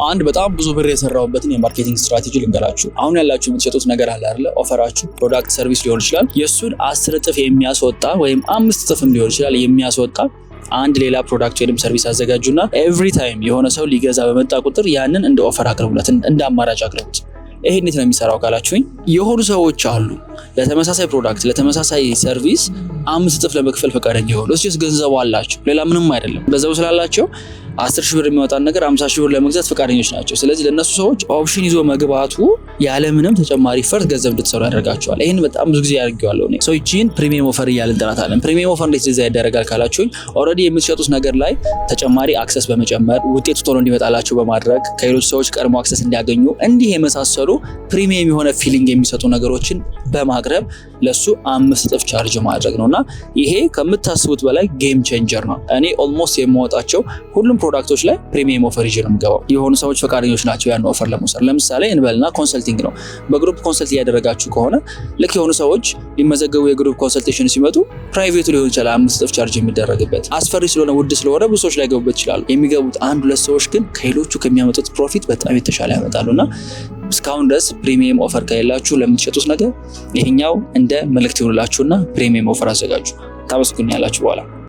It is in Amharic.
አንድ በጣም ብዙ ብር የሰራሁበትን የማርኬቲንግ ስትራቴጂ ልንገራችሁ። አሁን ያላችሁ የምትሸጡት ነገር አለ አይደለ? ኦፈራችሁ ፕሮዳክት ሰርቪስ ሊሆን ይችላል። የሱን 10 እጥፍ የሚያስወጣ ወይም 5 እጥፍም ሊሆን ይችላል የሚያስወጣ አንድ ሌላ ፕሮዳክት ወይም ሰርቪስ አዘጋጁና ኤቭሪ ታይም የሆነ ሰው ሊገዛ በመጣ ቁጥር ያንን እንደ ኦፈር አቅርቡለት፣ እንደ አማራጭ አቅርቡት። ይሄ እንዴት ነው የሚሰራው ካላችሁኝ፣ የሆኑ ሰዎች አሉ ለተመሳሳይ ፕሮዳክት ለተመሳሳይ ሰርቪስ 5 እጥፍ ለመክፈል ፈቃደኛ የሆኑ እስኪስ ገንዘቡ አላቸው፣ ሌላ ምንም አይደለም። ገንዘቡ ስላላቸው 10 ሺህ ብር የሚወጣን ነገር 50 ሺህ ብር ለመግዛት ፈቃደኞች ናቸው። ስለዚህ ለነሱ ሰዎች ኦፕሽን ይዞ መግባቱ ያለምንም ተጨማሪ ፈርት ገንዘብ እንድትሰሩ ያደርጋቸዋል። ይሄን በጣም ብዙ ጊዜ ያደርጋለሁ እኔ። ሰው ይቺን ፕሪሚየም ኦፈር እያልን እንጠራታለን። ፕሪሚየም ኦፈር እንዴት ዲዛይን ያደርጋል ካላችሁኝ፣ ኦልሬዲ የምትሸጡት ነገር ላይ ተጨማሪ አክሰስ በመጨመር ውጤቱ ቶሎ እንዲመጣላችሁ በማድረግ ከሌሎች ሰዎች ቀድሞ አክሰስ እንዲያገኙ እንዲህ የመሳሰሉ ፕሪሚየም የሆነ ፊሊንግ የሚሰጡ ነገሮችን በማቅረብ ለሱ 5 እጥፍ ቻርጅ ማድረግ ነውና ይሄ ከምታስቡት በላይ ጌም ቼንጀር ነው። እኔ ኦልሞስት የማወጣቸው ሁሉም ፕሮዳክቶች ላይ ፕሪሚየም ኦፈር ይዤ ነው የምገባው። የሆኑ ሰዎች ፈቃደኞች ናቸው ያን ኦፈር ለመውሰድ። ለምሳሌ እንበልና ኮንሰልቲንግ ነው። በግሩፕ ኮንሰልት እያደረጋችሁ ከሆነ ልክ የሆኑ ሰዎች ሊመዘገቡ የግሩፕ ኮንሰልቴሽን ሲመጡ ፕራይቬቱ ሊሆን ይችላል 5 እጥፍ ቻርጅ የሚደረግበት። አስፈሪ ስለሆነ ውድ ስለሆነ ብዙ ሰዎች ላይ ገቡበት ይችላሉ። የሚገቡት 1-2 ሰዎች ግን ከሌሎቹ ከሚያመጡት ፕሮፊት በጣም የተሻለ ያመጣሉና እስካሁን ድረስ ፕሪሚየም ኦፈር ከሌላችሁ ለምትሸጡት ነገር ይሄኛው እንደ መልእክት ይሆንላችሁና ፕሪሚየም ኦፈር አዘጋጁ። ታመስግኑ ያላችሁ በኋላ